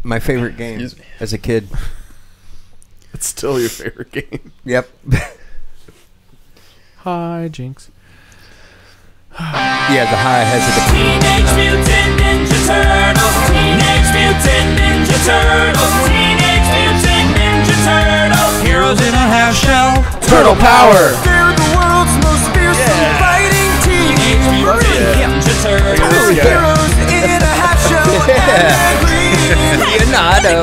My favorite game as a kid. It's still your favorite game. Yep. Hi, Jinx. Yeah, the high has a Teenage Mutant Ninja Turtles. Teenage Mutant Ninja Turtles. Teenage Mutant Ninja Turtles. Heroes in a half shell. Turtle power. They're the world's most fearsome fighting team. Teenage Mutant Ninja Turtles. Heroes in a half shell. Leonardo.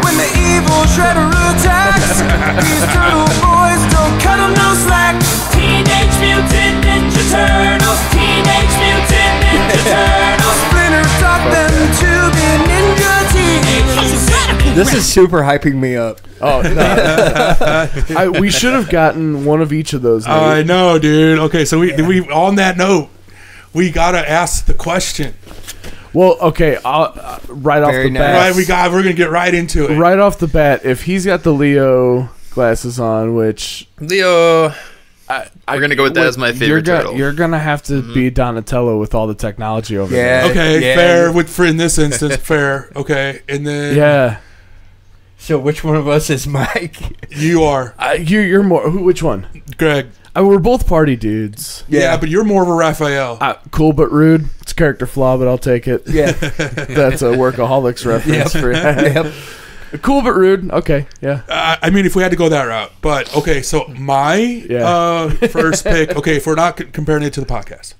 When the evil Shredder attacks, these turtle boys don't cut 'em no slack. Teenage Mutant Ninja Turtles. Teenage Mutant Ninja Turtles. Splinter taught them to be ninja teens. This is super hyping me up. Oh, no. We should have gotten one of each of those. I know, dude. Okay, so we on that note, we gotta ask the question. Well, okay, right off the bat. Right, we're gonna get right into it. Right off the bat, if he's got the Leo glasses on, which Leo, we're gonna go with that as my favorite turtle. You're gonna have to be Donatello with all the technology over there. Okay, fair. For in this instance, fair. Okay, and then So which one of us is Mike? You are. You're more. Which one? Greg. We're both party dudes. Yeah, but you're more of a Raphael. Cool but rude. It's a character flaw, but I'll take it. Yeah. That's a Workaholics reference for you. Yep. Cool but rude. Okay, yeah. I mean, if we had to go that route. But, okay, so my first pick, okay, if we're not comparing it to the podcast.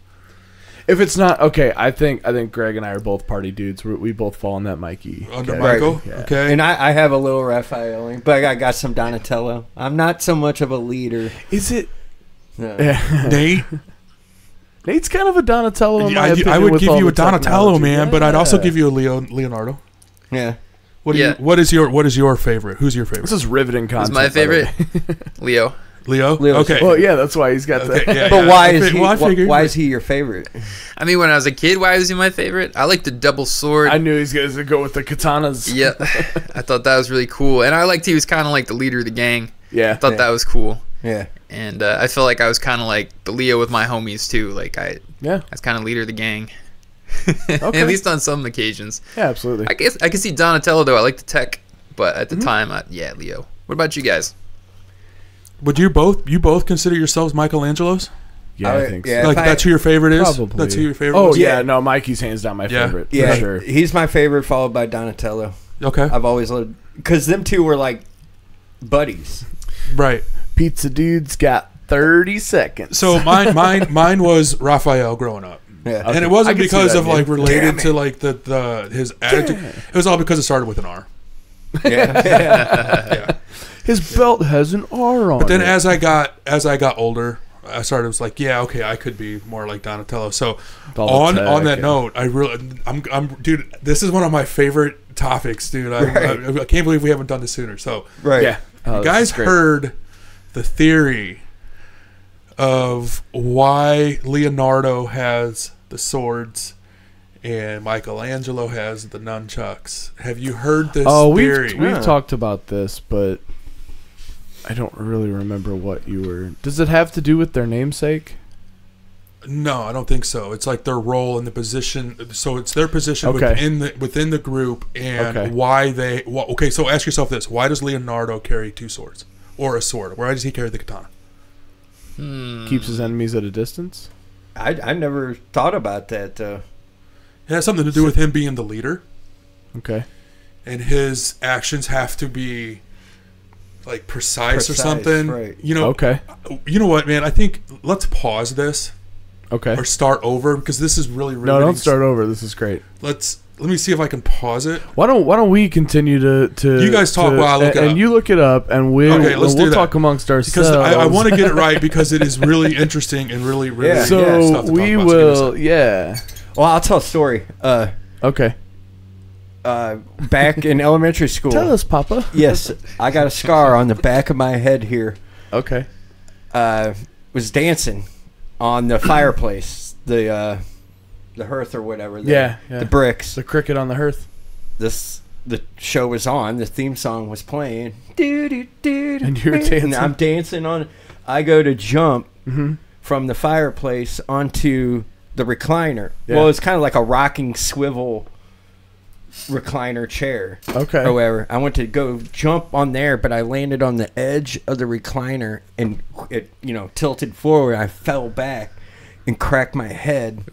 If it's not, okay, I think Greg and I are both party dudes. We both fall in that Mikey. Under Michael? Yeah. Okay. And I have a little Raphael, but I got some Donatello. I'm not so much of a leader. Is it? No. Nate? Nate's kind of a Donatello in my opinion. I would with give all you a the Donatello, technology. man, but I'd also give you a Leonardo. Yeah. What is your favorite? Who's your favorite? This is riveting content. My favorite, Leo. Leo? Okay. Well, yeah, that's why he's got the... But why is he your favorite? I mean, when I was a kid, why was he my favorite? I like the double sword. I knew he was going to go with the katanas. Yeah. I thought that was really cool. And I liked he was kind of like the leader of the gang. Yeah. I thought that was cool. Yeah. And I felt like I was kind of like the Leo with my homies, too. Like, I was kind of leader of the gang. At least on some occasions. Yeah, absolutely. I guess I could see Donatello, though. I like the tech. But at the time, Leo. What about you guys? Would you both consider yourselves Michelangelos? Yeah, I think so. Like, that's who your favorite is? Probably. That's who your favorite is? is? Yeah, no, Mikey's hands down my favorite. Yeah, for sure. He's my favorite, followed by Donatello. Okay. I've always loved... Because them two were like buddies. Right. Pizza dude's got 30 seconds. So mine was Raphael growing up. Yeah. And it wasn't because of like related to like his attitude. It was all because it started with an R. Yeah. His belt has an R on it. But then as I got older, I was like, yeah, okay, I could be more like Donatello. So on that note, I'm dude, this is one of my favorite topics, dude. I can't believe we haven't done this sooner. So yeah. You guys heard the theory of why Leonardo has the swords and Michelangelo has the nunchucks. Have you heard this theory? We've talked about this, but I don't really remember what you were... Does it have to do with their namesake? No, I don't think so. It's like their role in the position. So it's their position within the group and why they... okay, so ask yourself this. Why does Leonardo carry two swords? Or a sword? Why does he carry the katana? Keeps his enemies at a distance? I never thought about that, though. It has something to do with him being the leader. Okay. And his actions have to be like precise or something. Right. You know. Okay. You know what, man? I think let's pause this. Okay. Or start over because this is really No, don't start over. This is great. Let me see if I can pause it. Why don't we continue to you guys talk while I look it up. And you look it up and we'll talk amongst ourselves. Because I want to get it right because it is really interesting and really so we will Well, I'll tell a story. Okay. Back in elementary school. Tell us, Papa. Yes, I got a scar on the back of my head here. Okay. Was dancing on the fireplace, the hearth or whatever. The bricks. The cricket on the hearth. the show was on, the theme song was playing, and you're dancing. And I'm dancing on. I go to jump from the fireplace onto the recliner. Yeah. Well, it's kind of like a rocking swivel recliner chair. Okay. Or whatever. I went to go jump on there, but I landed on the edge of the recliner and it, tilted forward. I fell back and cracked my head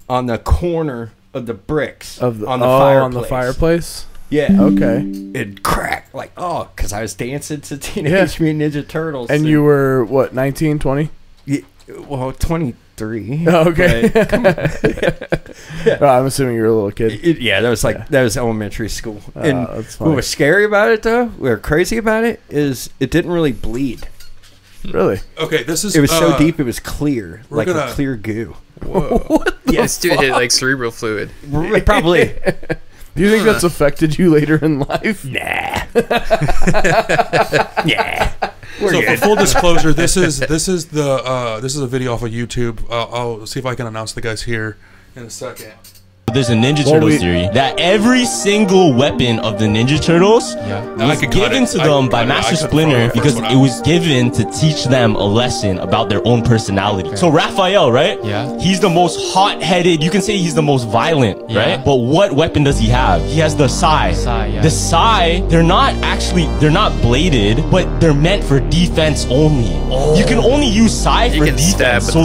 on the corner of the bricks on the fireplace. Yeah. Okay. It cracked because I was dancing to Teenage Mutant Ninja Turtles. And you were what, 19, 20? Yeah, well, 23. Oh, okay. Come on. I'm assuming you were a little kid. That was elementary school. And that's funny. what was scary about it, though, what was crazy about it, is it didn't really bleed. Really? Okay, this is. It was so deep, it was clear, like a clear goo. Whoa. What the this dude hit like cerebral fluid. Probably. Do you think that's affected you later in life? Nah. So for full disclosure, this is a video off of YouTube. I'll see if I can announce the guys here in a second. There's a Ninja Turtles theory that every single weapon of the Ninja Turtles was given to them by Master Splinter because it was given to teach them a lesson about their own personality. Okay. So Raphael, right? Yeah. He's the most hot-headed. You can say he's the most violent, right? But what weapon does he have? He has the sai. The sai, they're not bladed, but they're meant for defense only. Oh. You can only use sai for defense. So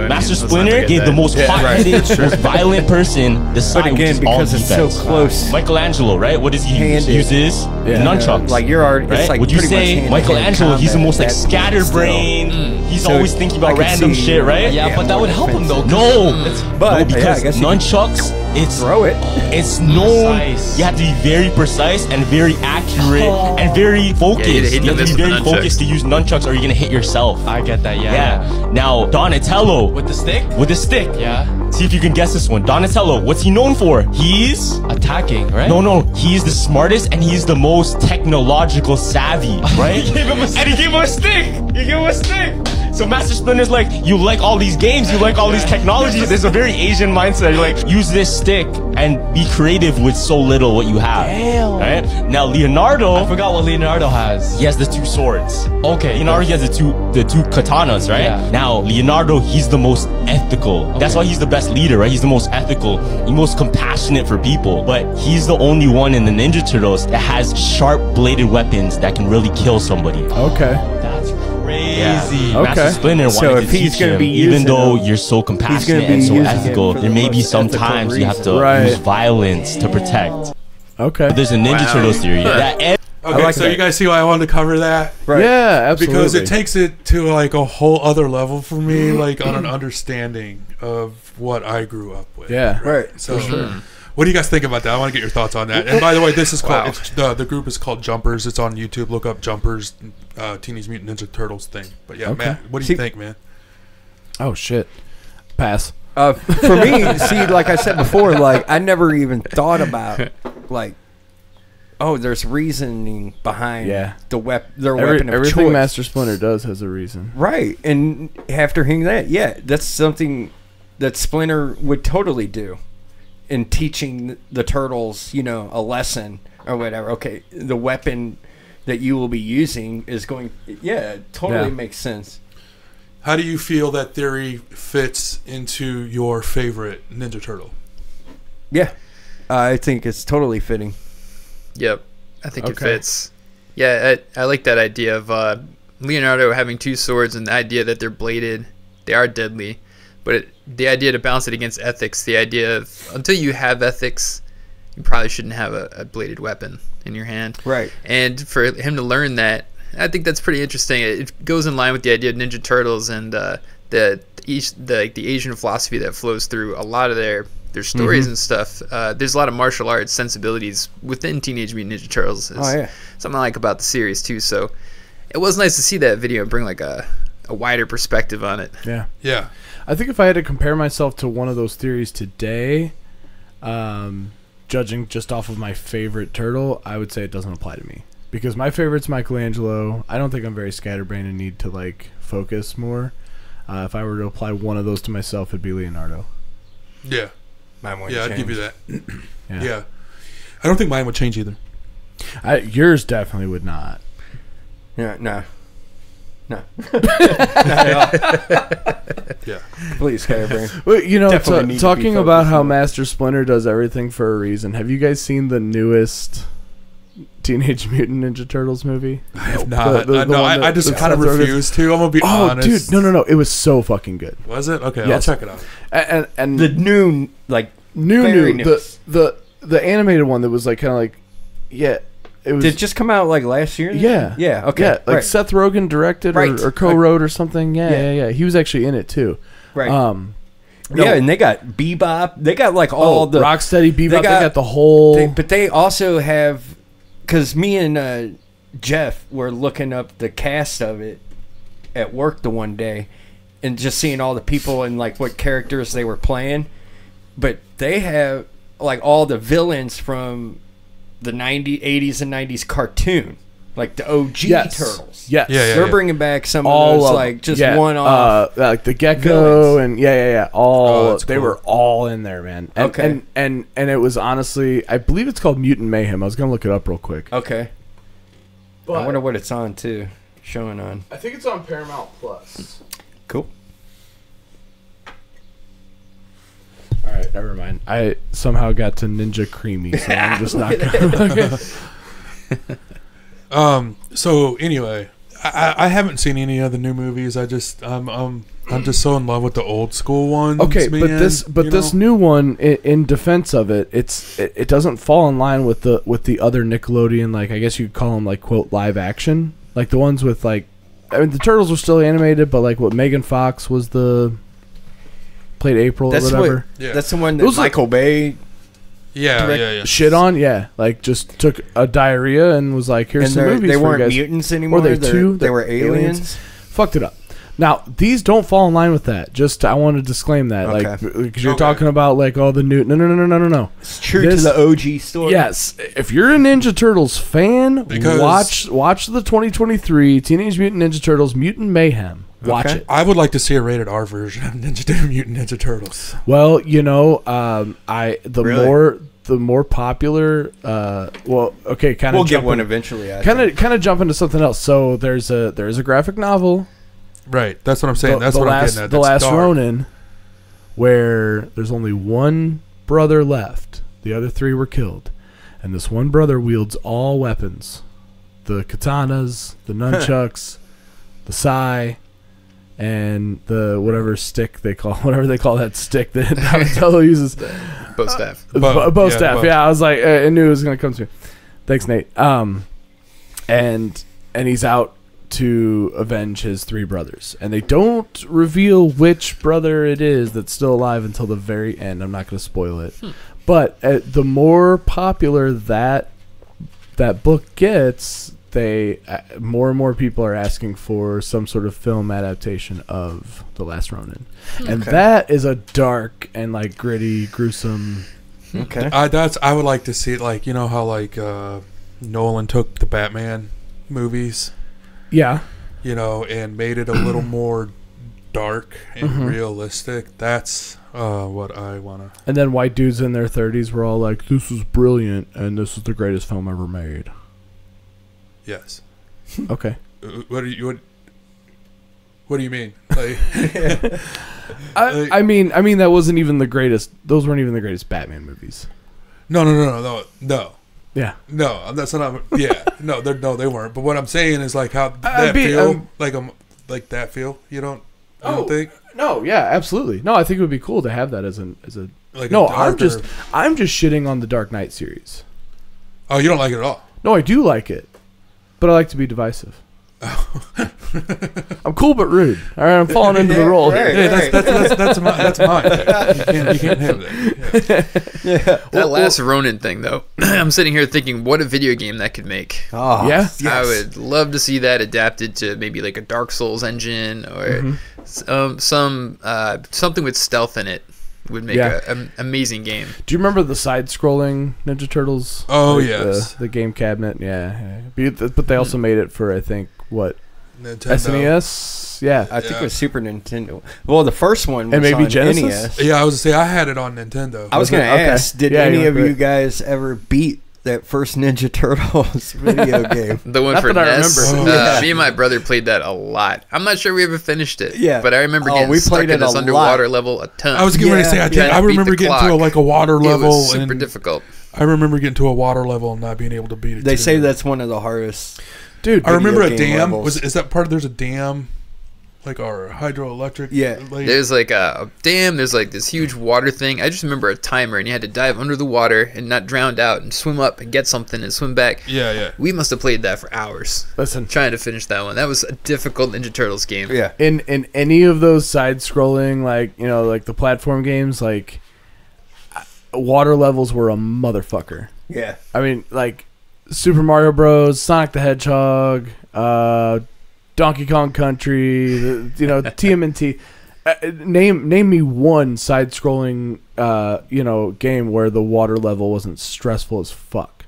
Master Splinter gave the most hot-headed, most violent person the side, but again, because it's so close. Michelangelo, right? What does he use? He uses nunchucks. Like you're already, right? It's like would you say Michelangelo? He's the most like scatterbrained. He's always thinking about random shit, right? Yeah, but that would help him though. No, because nunchucks, it's known. You have to be very precise and very accurate and very focused. You have to be very focused to use nunchucks, or you're gonna hit yourself. I get that. Yeah. Now Donatello with the stick. Yeah. See if you can guess this one. Donatello, what's he known for? He's attacking, right? No. He's the smartest and he's the most technological savvy, right? He gave him a stick. So Master Splinter's like, you like all these games, you like all these technologies. There's a very Asian mindset. You're like, use this stick and be creative with so little what you have. Damn. Right? Now Leonardo, I forgot what Leonardo has. He has the 2 swords. Okay. Leonardo, he has the two katanas, right? Yeah. Now Leonardo, he's the most ethical. Okay. That's why he's the best leader, right? He's the most ethical, the most compassionate for people. But he's the only one in the Ninja Turtles that has sharp bladed weapons that can really kill somebody. Okay. That's crazy. Yeah. Okay. Master Splinter wanted to teach him, even though you're so compassionate and so ethical, there may be some times you have to use violence to protect. Okay. But there's a Ninja Turtles theory that Okay, so you guys see why I wanted to cover that? Right. Yeah, absolutely. Because it takes it to like a whole other level for me, like on an understanding of what I grew up with. Yeah, right. So, what do you guys think about that? I want to get your thoughts on that. And by the way, this is called the group is called Jumpers. It's on YouTube. Look up Jumpers, Teenage Mutant Ninja Turtles thing. But yeah, Matt, what do you think, man? Oh shit, pass. For me, like I said before, like I never even thought about like. Oh, there's reasoning behind their weapon of everything choice. Master Splinter does has a reason. Right. And after hearing that, that's something that Splinter would totally do in teaching the Turtles, a lesson or whatever. Okay, the weapon that you will be using is going... Yeah, it totally makes sense. How do you feel that theory fits into your favorite Ninja Turtle? Yeah, I think it's totally fitting. Yep, I think it fits. Yeah, I like that idea of Leonardo having 2 swords and the idea that they're bladed. They are deadly, but the idea to balance it against ethics, the idea of until you have ethics, you probably shouldn't have a bladed weapon in your hand. Right. And for him to learn that, I think that's pretty interesting. It goes in line with the idea of Ninja Turtles and the Asian philosophy that flows through a lot of their stories and stuff. There's a lot of martial arts sensibilities within Teenage Mutant Ninja Turtles. Something I like about the series too. So it was nice to see that video and bring like a wider perspective on it. Yeah. I think if I had to compare myself to one of those theories today, judging just off of my favorite turtle, I would say it doesn't apply to me. Because my favorite's Michelangelo. I don't think I'm very scatterbrained and need to like focus more. If I were to apply one of those to myself, it'd be Leonardo. Yeah. I'd give you that. Yeah. I don't think mine would change either. Yours definitely would not. Yeah, no. Yeah. Please, Scatterbrain. Well, you know, Definitely need to be talking about focused how on. Master Splinter does everything for a reason. Have you guys seen the newest Teenage Mutant Ninja Turtles movie? I have not. The No, one I just that kind of Seth Rogen- refuse to. I'm gonna be Oh, honest. dude, no. It was so fucking good. Was it? Okay, Yes. I'll check it out. And The new, like, very new news. the animated one that was like kind of like, yeah, it was. Did it just come out like last year? Yeah. Yeah. Okay. Yeah, like right. Seth Rogen directed Right. or co-wrote or something. Yeah. Yeah. He was actually in it too. Right. No. Yeah, and they got Bebop. They got like all the Rocksteady, Bebop. They got- got the whole. but they also have, because me and Jeff were looking up the cast of it at work the one day, and just seeing all the people and like what characters they were playing. But they have like all the villains from the 80s and 90s cartoon, like the OG Yes. Turtles. Yes. Yeah, They're bringing back some of All those, of like just yeah, one off. like the Gecko villains. and yeah. All that's they cool. were all in there, man. And, Okay. and it was honestly, I believe it's called Mutant Mayhem. I was gonna look it up real quick. Okay. But I wonder what it's on too. Showing on. I think it's on Paramount Plus. Cool. All right, never mind. I somehow got to Ninja Creamy, so I'm just not gonna. So anyway, I haven't seen any of the new movies. I'm just so in love with the old school ones. Okay, man, but this new one, in defense of it, it doesn't fall in line with the other Nickelodeon, like, I guess you could call them like, quote, live action, like the ones with like, I mean, the Turtles were still animated, but like what Megan Fox was played April That's or whatever. Yeah. That's the one It that was like- Michael Bay yeah. Shit on, yeah, like just took a diarrhea and was like, here's and some movies they for weren't you guys. mutants anymore. Were they two? They were aliens. Fucked it up. Now these don't fall in line with that. Just I want to disclaim that, Okay. like, because you're Okay. talking about like all the new. No. It's true This- to the OG story. Yes, if you're a Ninja Turtles fan, Because- watch the 2023 Teenage Mutant Ninja Turtles Mutant Mayhem. Watch Okay. it. I would like to see a rated R version of Mutant Ninja Turtles. Well, you know, Really? the more popular. Well, okay, kind of. We'll get one eventually. I Kind think. of jump into something else. So there's a graphic novel. Right, that's what I'm saying. That's what I'm getting at. The That's Last dark. Ronin, where there's only one brother left. The other three were killed, and this one brother wields all weapons: the katanas, the nunchucks, the sai, and the whatever they call that stick that Donatello uses. Bow staff. Bow, Bow yeah, staff. bow. Yeah, I was like, I knew it was gonna come to me. Thanks, Nate. And he's out to avenge his three brothers, and they don't reveal which brother it is that's still alive until the very end. I'm not going to spoil it, but the more popular that book gets, more and more people are asking for some sort of film adaptation of The Last Ronin, and that is a dark and like gritty, gruesome. Okay. I would like to see it, like, you know how like Nolan took the Batman movies, Yeah, you know, and made it a little more dark and realistic. That's what I want to. and then white dudes in their 30s were all like, "This was brilliant, and this is the greatest film ever made." Yes. Okay. What do you mean? Like, I mean that wasn't even the greatest. Those weren't even the greatest Batman movies. no. Yeah. No, that's not. Yeah, no, they weren't. But what I'm saying is like how that be- feel, like that feel. You don't think No, yeah, absolutely. No, I think it would be cool to have that as a. like No, a darker- I'm just shitting on the Dark Knight series. Oh, you don't like it at all. No, I do like it, but I like to be divisive. I'm cool but rude. All right, I'm falling into the role. right. Yeah, that's mine. You can't have that. That last Ronin thing, though, I'm sitting here thinking, what a video game that could make. Oh, Yeah? yes. I would love to see that adapted to maybe like a Dark Souls engine or something with stealth in it. Would make an amazing game. Do you remember the side-scrolling Ninja Turtles? Oh, Like, yes. the game cabinet. Yeah. But they also made it for, I think, what, Nintendo. SNES? Yeah. I think it was Super Nintendo. Well, the first one was And maybe on Genesis? NES. Yeah, I was gonna say I had it on Nintendo. I was going to Okay. ask, did Yeah, any you of were you guys ever beat that first Ninja Turtles video game. The one Not for that I NES. remember. Yeah. Me and my brother played that a lot. I'm not sure we ever finished it. Yeah. But I remember Oh, getting we stuck played in it this a underwater lot. level a ton. I was getting ready to say, Yeah. I Trying to remember beat the getting to clock. a water It level. was super and difficult. I remember getting to a water level and not being able to beat it. They too. say that's one of the hardest. Dude, I remember a video game dam. levels. Is that part of? There's a dam, like our hydroelectric. Yeah. like- There's like a dam. There's like this huge water thing. I just remember a timer, and you had to dive under the water and not drown out, and swim up and get something and swim back. yeah, yeah. We must have played that for hours listen. trying to finish that one. That was a difficult Ninja Turtles game. Yeah. In any of those side-scrolling, like, you know, like the platform games, like, water levels were a motherfucker. Yeah. I mean, like, Super Mario Bros., Sonic the Hedgehog, Donkey Kong Country, you know, TMNT. Name me one side-scrolling, you know, game where the water level wasn't stressful as fuck.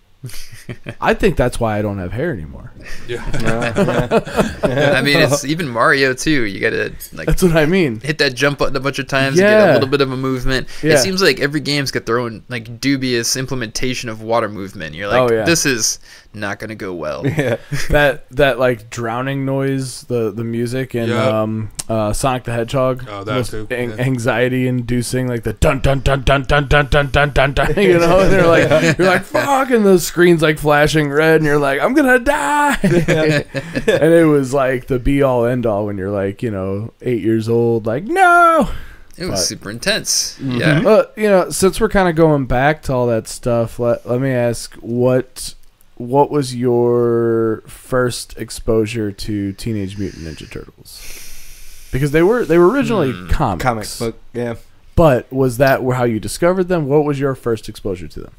I think that's why I don't have hair anymore. I mean, it's even Mario too. You gotta like That's what I mean. hit that jump button a bunch of times to get Yeah. a little bit of a movement. Yeah. It seems like every game's got their own like dubious implementation of water movement. You're like, Oh, yeah. this is not gonna go well. Yeah. that like drowning noise, the music in Sonic the Hedgehog. Oh, that most too, yeah. Anxiety inducing, like the dun dun dun dun dun dun dun dun dun dun. You know, and they're like, you're like, fuck, and the screen's like flashing red, and you're like, I'm gonna die. And it was like the be all end all when you're like, you know, 8 years old, like, no. It was super intense. Mm-hmm. Yeah. You know, since we're kind of going back to all that stuff, let me ask, what was your first exposure to Teenage Mutant Ninja Turtles? Because they were originally comics. Comic book. Yeah. But was that how you discovered them? What was your first exposure to them?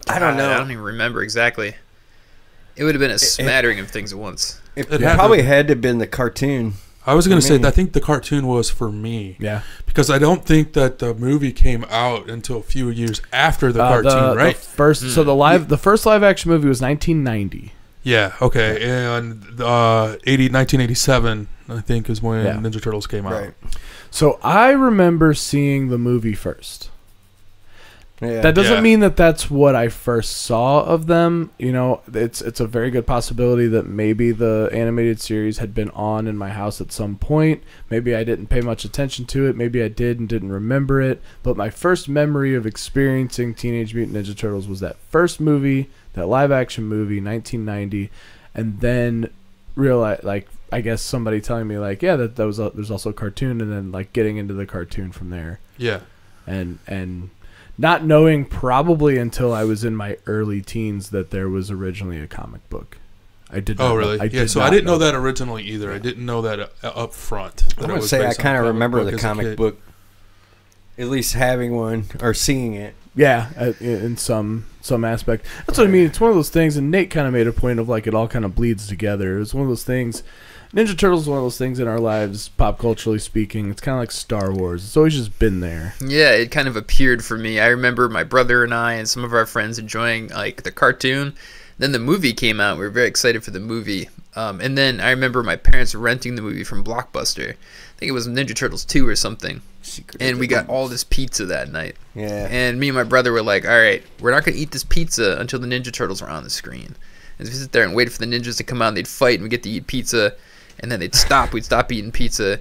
I don't know. I don't even remember exactly. It would have been a smattering of things at once. It It had probably to- had to have been the cartoon. I was going to For say, me. I think the cartoon was for me. Yeah. Because I don't think that the movie came out until a few years after the cartoon, right? The first live action movie was 1990. Yeah, okay. And 1987, I think, is when Yeah. Ninja Turtles came out. Right. So I remember seeing the movie first. Yeah. That doesn't Yeah. mean that that's what I first saw of them. You know, it's a very good possibility that maybe the animated series had been on in my house at some point. Maybe I didn't pay much attention to it. Maybe I did and didn't remember it. But my first memory of experiencing Teenage Mutant Ninja Turtles was that first movie, that live action movie, 1990, and then realize, like, I guess somebody telling me like, yeah, that was there's also a cartoon, and then like getting into the cartoon from there, Yeah. and not knowing probably until I was in my early teens that there was originally a comic book. I did. Oh, not really? Know, Yeah, so I didn't know that originally either. I didn't know that up front. I would say I kind of remember the comic book. book, at least having one or seeing it. Yeah, in some aspect. That's what I mean. It's one of those things, and Nate kind of made a point of like it all kind of bleeds together. It's one of those things. Ninja Turtles is one of those things in our lives, pop culturally speaking. It's kind of like Star Wars. It's always just been there. Yeah, it kind of appeared for me. I remember my brother and I and some of our friends enjoying like the cartoon. Then the movie came out. We were very excited for the movie. And then I remember my parents renting the movie from Blockbuster. I think it was Ninja Turtles 2 or something. And we got all this pizza that night. Yeah. And me and my brother were like, all right, we're not going to eat this pizza until the Ninja Turtles are on the screen. And so we sit there and wait for the ninjas to come out and they'd fight and we get to eat pizza. And then they'd stop. We'd stop eating pizza.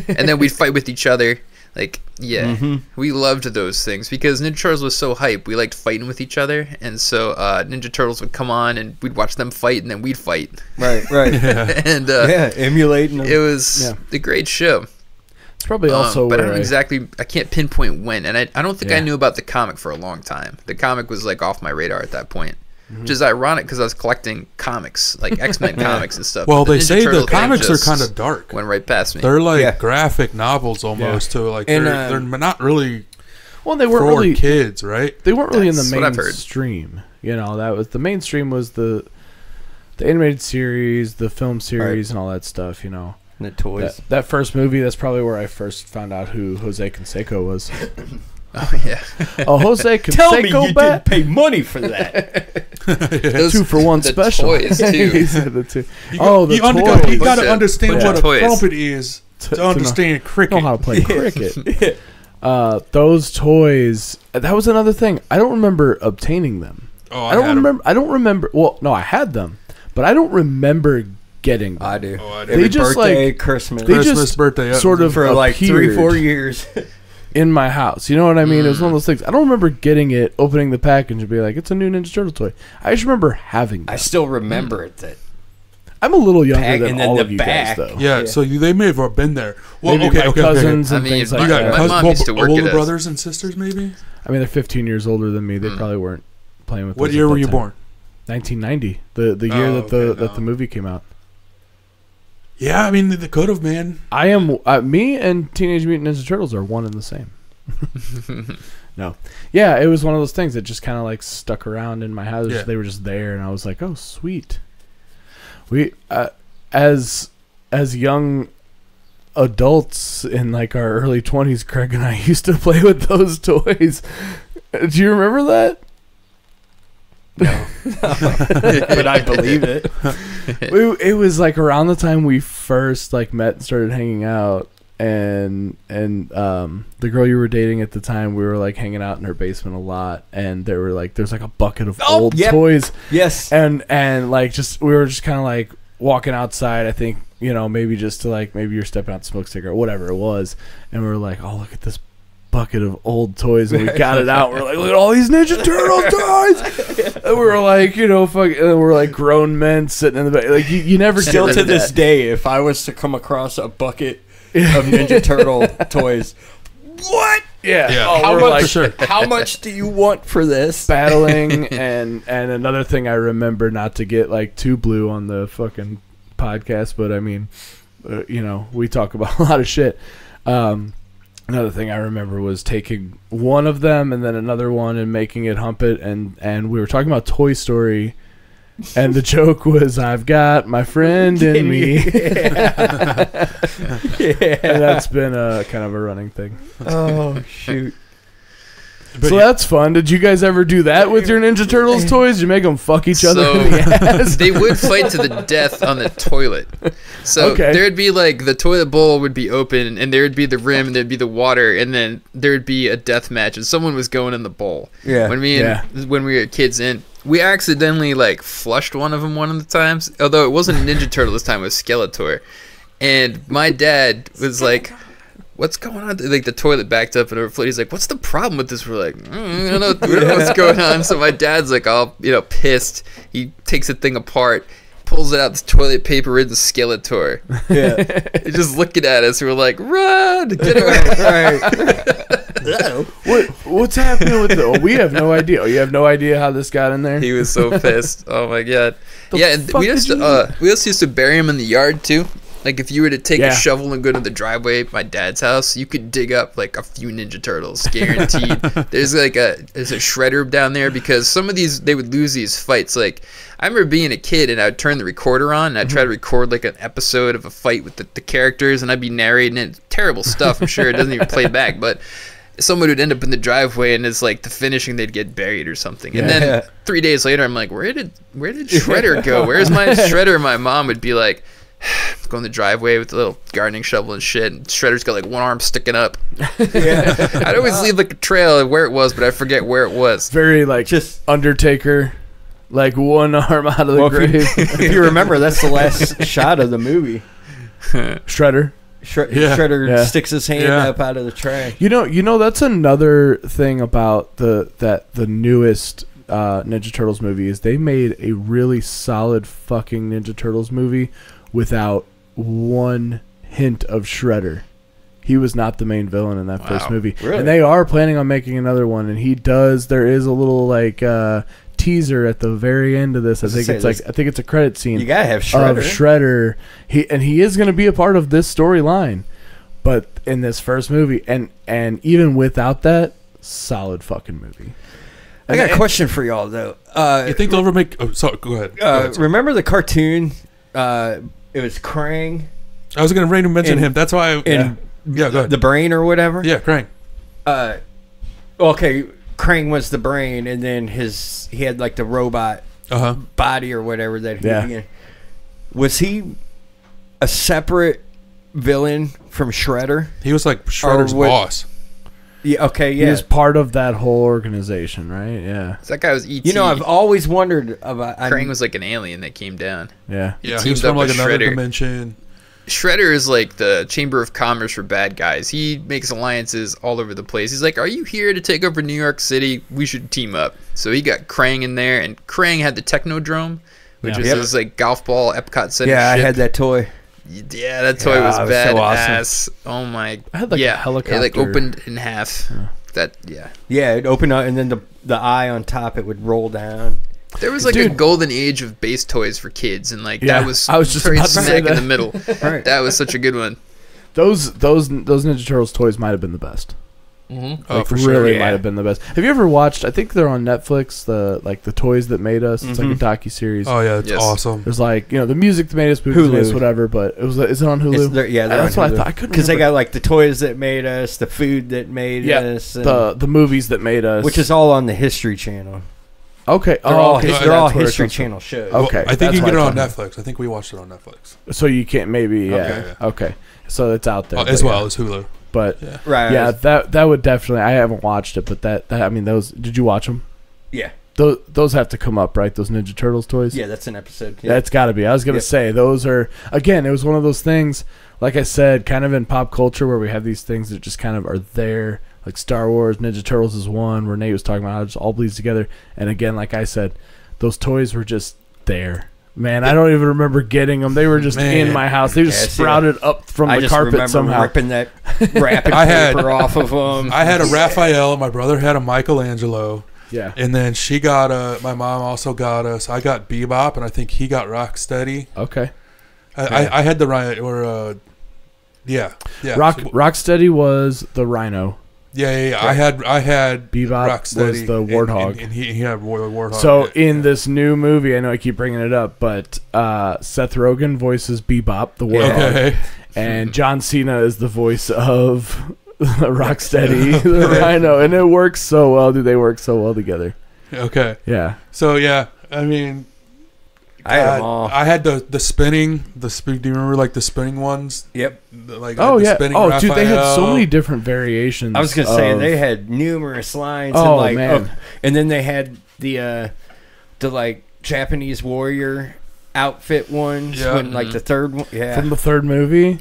And then we'd fight with each other. Like, yeah, we loved those things because Ninja Turtles was so hype. We liked fighting with each other. And so Ninja Turtles would come on and we'd watch them fight and then we'd fight. Right. And Yeah, emulating them. it was a great show. It's probably also but I where don't exactly, I can't pinpoint when. And I don't think I Yeah. knew about the comic for a long time. The comic was like off my radar at that point. Which is ironic because I was collecting comics, like X-Men comics and stuff. Well, but they Ninja say the Turtle thing comics are just kind of dark. Went right past me. They're like Yeah. graphic novels almost. To like And, they're not really well, they weren't for really kids, right? They weren't really in That's the what I've heard. mainstream. You know, that was the mainstream was the animated series, the film series, and all that stuff. You know, The toys. that first movie. That's probably where I first found out who Jose Canseco was. Oh yeah. Oh, Jose Canseco, Tell me you bat. didn't pay money for that. Those, 2 for 1 the special. toys, too. He said the two. You Oh, the toys. You got to Bunch of- understand bunch what of a toys. trumpet is to understand cricket. Know how to play cricket. Those toys. That was another thing. I don't remember obtaining them. Oh, I don't remember. I don't remember. Well, no, I had them, but I don't remember getting them. I do. Oh, I do. Every They just, birthday, like- Christmas. They Christmas, just birthday, yeah. sort of for like 3-4 appeared years. in my house. You know what I mean? It was one of those things. I don't remember getting it, opening the package, and be like, "It's a new Ninja Turtle toy." I just remember having them. I still remember it. That I'm a little younger Pack- than and then all the of you back. guys, though. Yeah, so they may have been there. Well, Maybe my cousins and I mean, things my- like You got that. my mom used to work older at a- brothers and sisters, maybe. I mean, they're 15 years older than me. They probably weren't playing with. What those year at were that you time. born? 1990, the year that the okay, that the movie came out. Yeah, I mean they could have, man. I am me and Teenage Mutant Ninja Turtles are one and the same. No, yeah, it was one of those things that just kind of like stuck around in my house. Yeah. They were just there, and I was like, "Oh, sweet." We as young adults in like our early 20s, Craig and I used to play with those toys. Do you remember that? but I believe it. It was like around the time we first like met and started hanging out, and the girl you were dating at the time, we were like hanging out in her basement a lot, and there's like a bucket of old toys, Yes. and like just we were just kind of like walking outside. I think maybe just to like maybe you're stepping out to smoke a cigarette, whatever it was, and we were like, oh, look at this bucket of old toys, and we got it out. We're like, look at all these Ninja Turtle toys, and we were like, fuck, and we're like grown men sitting in the back. Like you never get Still rid to of this that. day, if I was to come across a bucket of Ninja Turtle toys, what? Yeah. Yeah. Oh, How we're much? like for sure. How much do you want for this? battling, and another thing I remember, not to get like too blue on the fucking podcast, but I mean, we talk about a lot of shit. Another thing I remember was taking one of them and then another one and making it hump it, and we were talking about Toy Story, and the joke was, I've got my friend in me. And that's been a kind of a running thing. Oh shoot! But So that's fun. Did you guys ever do that with your Ninja Turtles toys? Did you make them fuck each other in the ass? They would fight to the death on the toilet. So Okay. there'd be like the toilet bowl would be open, and there'd be the rim, and there'd be the water, and then there'd be a death match, and someone was going in the bowl. Yeah. When when we were kids, and we accidentally like flushed one of the times. Although it wasn't a Ninja Turtle this time, it was Skeletor. And my dad was like, what's going on? Like the toilet backed up and overflowed. He's like, what's the problem with this? We're like, I don't know, we don't know what's going on. So my dad's like all, pissed. He takes the thing apart, pulls it out, this toilet paper in the Skeletor. Yeah. He's just looking at us. We're like, run, get away. What's happening with the? We have no idea. Oh, you have no idea how this got in there. He was so pissed. Oh my god. The Yeah, and fuck we used did to we also used to bury him in the yard too. Like if you were to take Yeah. a shovel and go to the driveway at my dad's house, you could dig up like a few Ninja Turtles, guaranteed. There's a shredder down there, because some of these they would lose these fights. Like I remember being a kid and I'd turn the recorder on and I'd try to record like an episode of a fight with the characters, and I'd be narrating it. Terrible stuff. I'm sure it doesn't even play back, but someone would end up in the driveway and it's like the finishing, they'd get buried or something. And then 3 days later I'm like, where did Shredder go? Where's my Shredder? My mom would be like, go in the driveway with a little gardening shovel and shit, and Shredder's got like one arm sticking up. I'd always leave like a trail of where it was, but I forget where it was. Very like Just- Undertaker, like one arm out of the grave. If you remember, that's the last shot of the movie. Shredder. Shredder Yeah. sticks his hand Yeah. up out of the trash. You know that's another thing about the newest Ninja Turtles movie is they made a really solid fucking Ninja Turtles movie without one hint of Shredder. He was not the main villain in that first movie. Really? And they are planning on making another one, and there is a little like teaser at the very end of this. I think it's a credit scene. You gotta have Of Shredder. Shredder. He is going to be a part of this storyline, but in this first movie, and even without that, solid fucking movie. I got a question for y'all though. you think they'll ever make? Oh, sorry. Go ahead. Go ahead, sorry. Remember the cartoon? It was Krang I was going to mention and- him. That's why. and Yeah. Go ahead. the brain or whatever. Yeah, Crank. Okay, Krang was the brain, and then he had like the robot body or whatever that he Yeah. had. Was he a separate villain from Shredder? He was like Shredder's what- boss. Yeah, okay, He yeah. was part of that whole organization, right? Yeah. That guy was E.T. You know, I've always wondered about... Krang was like an alien that came down. Yeah. Yeah, teamed he's up from like with another Shredder. dimension. Shredder is like the Chamber of Commerce for bad guys. He makes alliances all over the place. He's like, are you here to take over New York City? We should team up. So he got Krang in there, and Krang had the Technodrome, which is this like golf ball Epcot Center Yeah, I ship. had that toy. Yeah, that toy Yeah, was it was so badass. Oh my! I had like a helicopter. It like opened in half. Yeah, it opened up, and then the eye on top, it would roll down. There was like a golden age of base toys for kids, and like Yeah, that was I was just very about to say smack in that. the middle. Right. That was such a good one. Those Ninja Turtles toys might have been the best. Oh, Like, for sure. really Yeah. might have been the best. Have you ever watched? I think they're on Netflix. The toys that made us. It's like a docu series. Oh yeah, it's Yes. awesome. There's like the music that made us, movies that made us, Hulu. whatever. But it was. Is it on Hulu? They're That's on what I Hulu. thought. I couldn't Because they remember. got like the toys that made us, the food that made us, and- the movies that made us, which is all on the History Channel. okay. They're all, okay, so they're all that's where it History comes from. Channel shows. Okay, I think that's you can get it why on I thought- Netflix. I think we watched it on Netflix. So you can't maybe Okay. Okay. So it's out there As but well yeah. as Hulu. But Yeah. Right. yeah, that would definitely. I haven't watched it, but that I mean those. Did you watch them? Yeah. Those have to come up, right? Those Ninja Turtles toys. Yeah, that's an episode. Yeah. That's got to be. I was gonna Yep. say those are again. It was one of those things, like I said, kind of in pop culture where we have these things that just kind of are there. Like Star Wars, Ninja Turtles is one where Nate was talking about how it just all bleeds together. And again, like I said, those toys were just there. Man, I don't even remember getting them. They were just in my house. They just Yeah, see, sprouted up from I the just carpet remember somehow. ripping that wrapping I had- paper off of them. I had a Raphael. My brother had a Michelangelo. Yeah. And then she got my mom also got us. I got Bebop, and I think he got Rocksteady. Okay. I had the Rhino, or yeah. Rocksteady was the Rhino. Yeah. I had Bebop Rocksteady was the Warthog. and he had Warthog. So yeah. in this new movie, I know I keep bringing it up, but Seth Rogen voices Bebop, the Warthog, Okay. and John Cena is the voice of Rocksteady, the Rhino, and it works so well. They work so well together? Okay. Yeah. So yeah, I mean, I had them all. I had the spinning. Do you remember like the spinning ones? Yep. Like Oh the yeah. spinning Oh dude, they had so Raphael. many different variations. I was gonna say of- they had numerous lines. Oh, and like, man. and then they had the like Japanese warrior outfit ones. Yeah. When like the third one. Yeah. from the third movie.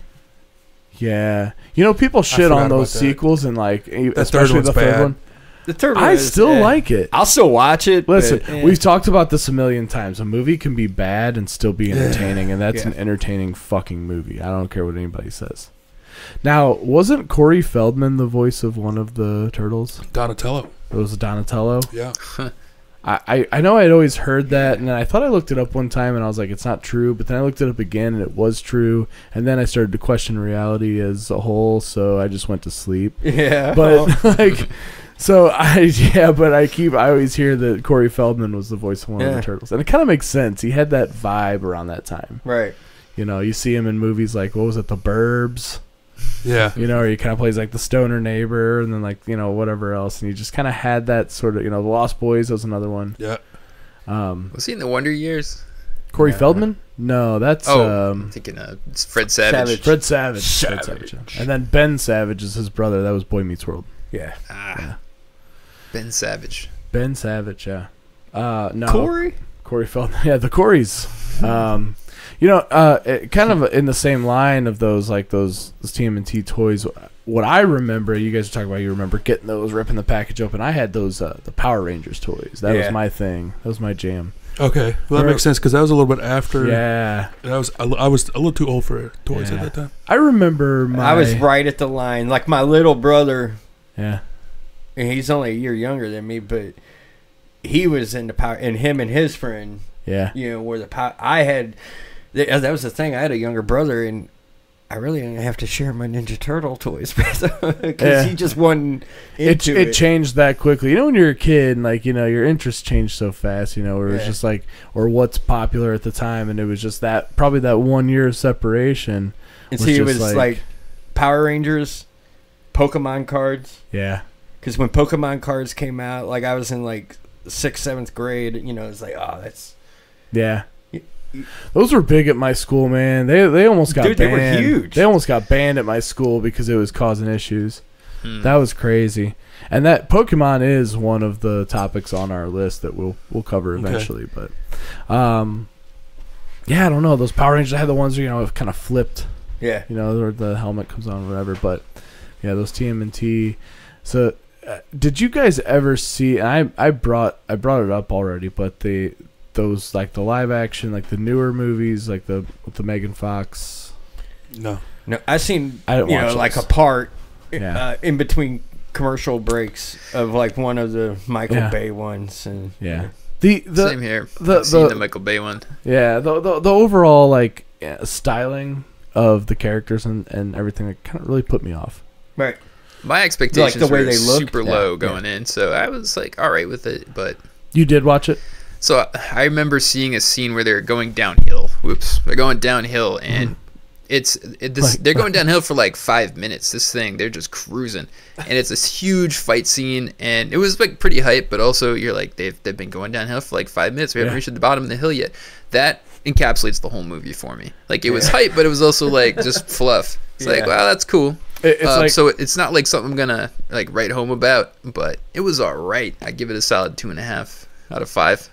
Yeah, people shit forgot on those about that. sequels and like third especially one's the third bad. one. the third one. I is, still like it. I'll still watch it. Listen, but, we've talked about this a million times. A movie can be bad and still be entertaining, and that's Yeah. an entertaining fucking movie. I don't care what anybody says. Now, wasn't Corey Feldman the voice of one of the turtles? Donatello. It was Donatello. Yeah. I know I'd always heard that, and I thought I looked it up one time, and I was like, it's not true. But then I looked it up again, and it was true. And then I started to question reality as a whole, so I just went to sleep. Yeah. But like, so I always hear that Corey Feldman was the voice of one of the turtles, and it kind of makes sense. He had that vibe around that time. right. You see him in movies like, what was it, The Burbs? Yeah. Or he kind of plays like the stoner neighbor, and then like whatever else, and he just kind of had that sort of The Lost Boys was another one. Yeah. Was he in the Wonder Years? Corey Feldman? No, that's I'm thinking it's Fred Savage. Fred Savage. Fred Savage. Yeah. And then Ben Savage is his brother. That was Boy Meets World. Yeah. Ben Savage. Ben Savage. Yeah. No. Corey Feldman. Yeah, the Coreys. Kind of in the same line of those TMNT toys. What I remember, you guys are talking about, you remember getting those, ripping the package open. I had those, the Power Rangers toys. That was my thing. That was my jam. Okay. Well, that makes sense because that was a little bit after. Yeah. And I was a little too old for toys at that time. I remember I was right at the line. Like my little brother, Yeah. and he's only a year younger than me, but he was in the power, and him and his friend, Yeah. were the power. I had, that was the thing. I had a younger brother, and I really didn't have to share my Ninja Turtle toys because he just wasn't into it. It changed that quickly. When you're a kid, and your interests change so fast. Where it was just like, or what's popular at the time, and it was just probably that 1 year of separation. And see, it was like Power Rangers, Pokemon cards. Yeah. Because when Pokemon cards came out, like I was in like 6th, 7th grade, it's like, oh, that's... Yeah. Those were big at my school, man. They almost got Dude, banned. they were huge. They almost got banned at my school because it was causing issues. That was crazy. And that Pokemon is one of the topics on our list that we'll cover eventually. But, yeah, I don't know. Those Power Rangers, I had the ones where, have kind of flipped. Yeah. Where the helmet comes on or whatever. But, yeah, those TMNT. So, did you guys ever see, and I brought it up already, but those, like, the live action, like, the newer movies, like, with the Megan Fox. No, I seen, I didn't watch like those. a part Yeah. in between commercial breaks of, like, one of the Michael Bay ones. And Yeah. Same here. I've seen the Michael Bay one. Yeah, the overall, like, styling of the characters and everything, that kind of really put me off. Right. My expectations the way were they look? super low going in, so I was like, all right with it. But You did watch it? so I remember seeing a scene where they're going downhill. Whoops, they're going downhill, and they're going downhill for like 5 minutes. This thing, they're just cruising, and it's this huge fight scene, and it was like pretty hype. But also, you're like, they've been going downhill for like 5 minutes. We haven't reached the bottom of the hill yet. That encapsulates the whole movie for me. Like, it was hype, but it was also like just fluff. It's like, wow, that's cool. It's like, So it's not like something I'm gonna like write home about, but it was all right. I give it a solid 2.5 out of 5.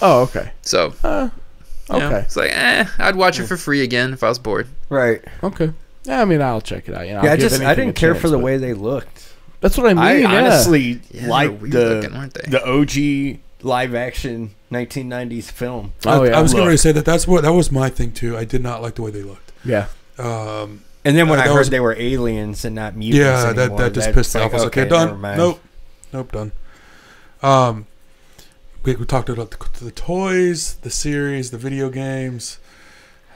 oh, okay. So Okay. it's like, I'd watch it for free again if I was bored. Right. Okay. Yeah, I mean, I'll check it out. Yeah, I didn't care for the way they looked. That's what I mean. I honestly Yeah, liked weird looking, weren't they? the OG live action 1990s film. Oh, yeah. I was going to say that was my thing too. I did not like the way they looked. Yeah. And then when I that heard was- they were aliens and not mutants Yeah, anymore, that just pissed me off. I was like, okay, done. never mind. Nope, done. We talked about the toys, the series, the video games.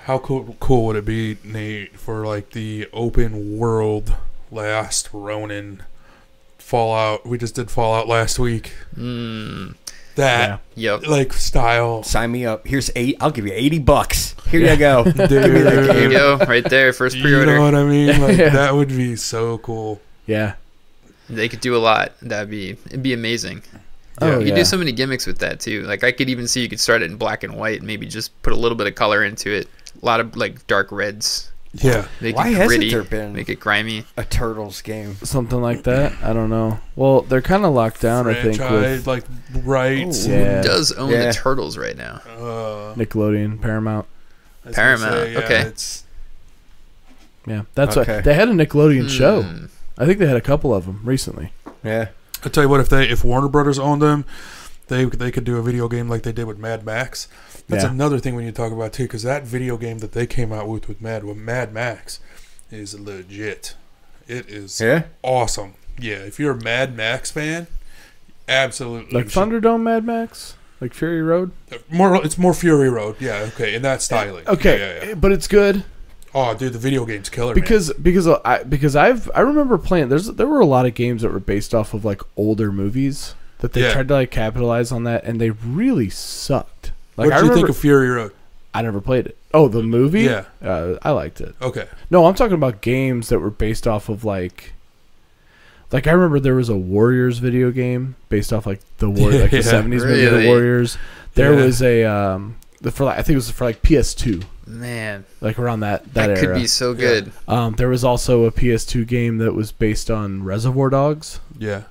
How cool would it be, Nate, for like the open world Last Ronin Fallout? We just did Fallout last week. That Yep. like style. Sign me up. I'll give you $80. Here you go. Dude, There you go, right there, first you pre-order. know what I mean? Like, that would be so cool. Yeah. They could do a lot. It'd be amazing. Oh, You could yeah. do so many gimmicks with that too. Like, I could even see you could start it in black and white, maybe just put a little bit of color into it. A lot of like dark reds. Yeah. Make Why it hasn't gritty. there been Make it grimy. a Turtles game? Something like that. I don't know. Well, they're kind of locked down, I think, Franchise, with like rights. Yeah. Who does own Yeah. the Turtles right now? Nickelodeon, Paramount. I was gonna Paramount, say, yeah, okay. It's, Yeah, that's Okay. what they had a Nickelodeon show. Hmm. I think they had a couple of them recently. Yeah. I tell you what, if Warner Brothers owned them, they could do a video game like they did with Mad Max. That's Yeah. another thing we need to talk about too, because that video game that they came out with Mad Max is legit. It is awesome. Yeah, if you're a Mad Max fan, absolutely. Like Thunderdome Mad Max? Like Fury Road? It's more Fury Road. Yeah, okay, in that styling. Okay, Yeah. but it's good. Oh, dude, the video game's killer. Because I remember playing. There were a lot of games that were based off of like older movies that they tried to like capitalize on that, and they really sucked. Like, what did you think of Fury Road? I never played it. Oh, the movie? Yeah. I liked it. Okay. No, I'm talking about games that were based off of like I remember there was a Warriors video game based off like the the 70s movie Really? The Warriors. There Yeah. was a I think it was for like PS2. Man, Like around that that era. could be so good. There was also a PS2 game that was based on Reservoir Dogs, Yeah.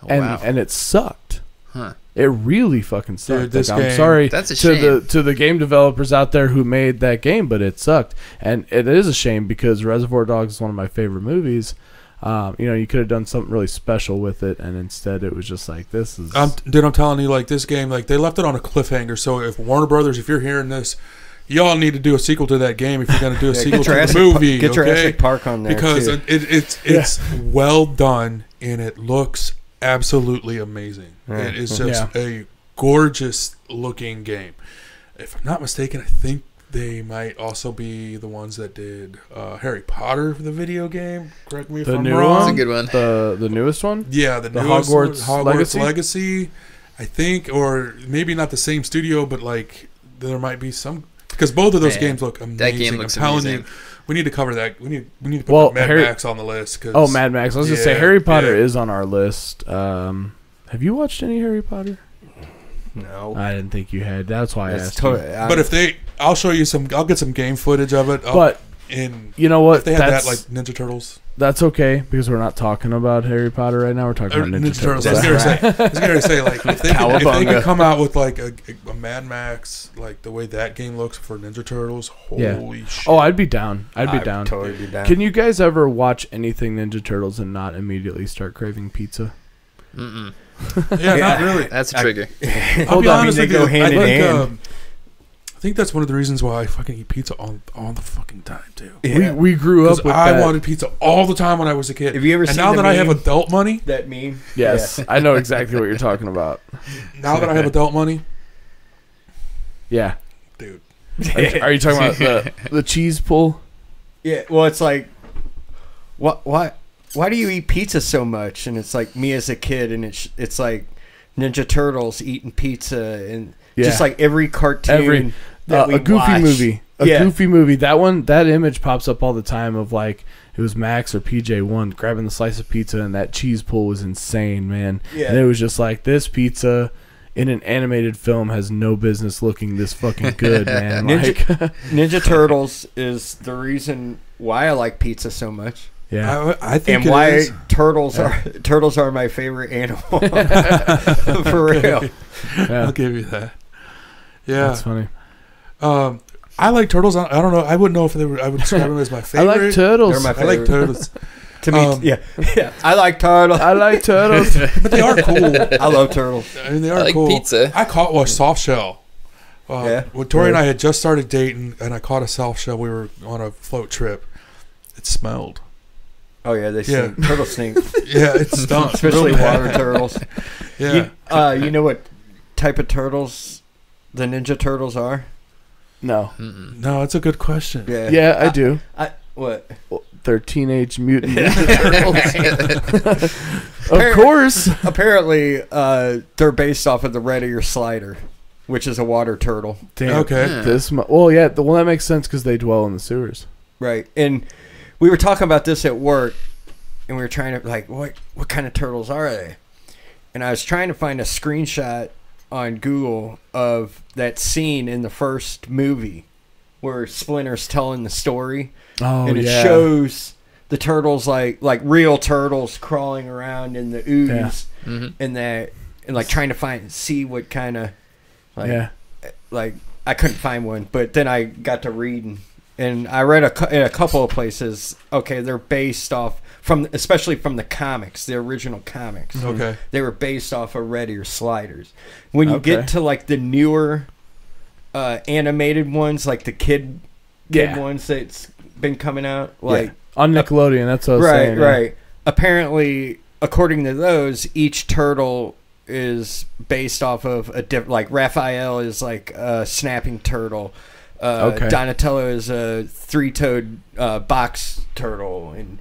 Oh, and wow. and it sucked. Huh. It really fucking sucked. Dude, this I'm game- sorry That's a to shame. the game developers out there who made that game, but it sucked, and it is a shame because Reservoir Dogs is one of my favorite movies. You could have done something really special with it, and instead it was just like, this is. I'm telling you, like, this game, like, they left it on a cliffhanger. So if Warner Brothers, if you're hearing this, y'all need to do a sequel to that game if you're going to do a sequel to the movie. Get okay? Jurassic Park on there Because too. it's well done, and it looks absolutely amazing. It is just a gorgeous looking game. If I'm not mistaken, I think they might also be the ones that did Harry Potter, the video game. Correct me if The I'm new wrong. That's a one? good one. The newest one? Yeah, the The newest Hogwarts one, Legacy? Legacy, I think, or maybe not the same studio, but like there might be some, because both of those Man, games look amazing. that game looks I'm telling amazing. you, we need to cover that. We need to put Mad Max on the list. Cause, Oh, Mad Max. I was gonna say yeah, Harry Potter yeah. is on our list. Have you watched any Harry Potter? No. I didn't think you had. That's why I It's asked. You. But if I'll show you some. I'll get some game footage of it. But And You know what? if they had that like Ninja Turtles. That's okay because we're not talking about Harry Potter right now. We're talking about Ninja Turtles. I was gonna say like if they could come out with like a Mad Max, like the way that game looks for Ninja Turtles. Holy shit! Oh, I'd be down. I'd be down. Totally be down. Can you guys ever watch anything Ninja Turtles and not immediately start craving pizza? Mm-mm. Yeah, not really. That's a trigger. I'll be honest they with go you. hand in hand. I think that's one of the reasons why I fucking eat pizza all the fucking time too. Yeah. We grew up with I that. wanted pizza all the time when I was a kid. Have you ever and seen now the that I have meme? adult money, That meme? Yes, I know exactly what you're talking about. now that I have adult money, Yeah. dude. Are you talking about the cheese pull? Yeah. Well, it's like, why do you eat pizza so much? And it's like me as a kid, and it's like Ninja Turtles eating pizza, and just like every cartoon. A Goofy watch. movie. Goofy movie. That image pops up all the time of like it was Max or PJ1 grabbing the slice of pizza, and that cheese pull was insane, man. Yeah. And it was just like this pizza in an animated film has no business looking this fucking good, man. Ninja Turtles is the reason why I like pizza so much. Yeah. I think And why turtles are my favorite animal. For real. I'll give you that. Yeah, That's funny. I like turtles. I don't know. I wouldn't know if I would describe them as my I favorite. like turtles. They're my I like favorite. turtles, To me, yeah. I like turtles. I like turtles. but they are cool. I love turtles. I mean, they are I like cool. pizza. I caught soft shell. Yeah. When Tori and I had just started dating, and I caught a soft shell. We were on a float trip. It smelled. Oh yeah, they stink. Turtles stink, Yeah, it stunk. especially real bad. water turtles. Yeah. You know what type of turtles the Ninja Turtles are? No. No, it's a good question. Yeah, I do. What? They're Teenage Mutant Ninja Turtles. Of course. Apparently, they're based off of the red ear slider, which is a water turtle. Damn. Okay. Yeah. Well, yeah. Well, that makes sense because they dwell in the sewers. Right. And we were talking about this at work, and we were trying to, like, what kind of turtles are they? And I was trying to find a screenshot on Google of that scene in the first movie where Splinter's telling the story. Oh, and it yeah. shows the turtles like real turtles crawling around in the ooze and that, and like trying to see what kind of like I couldn't find one, but then I got to reading, and I read in a couple of places. Okay, they're based off especially from the comics, the original comics. Okay. They were based off of red ear sliders. When you get to like the newer animated ones, like the kid ones that's been coming out, like on Nickelodeon. That's what I was saying. right. Apparently, according to those, each turtle is based off of a different. Like Raphael is like a snapping turtle. Donatello is a three-toed box turtle, and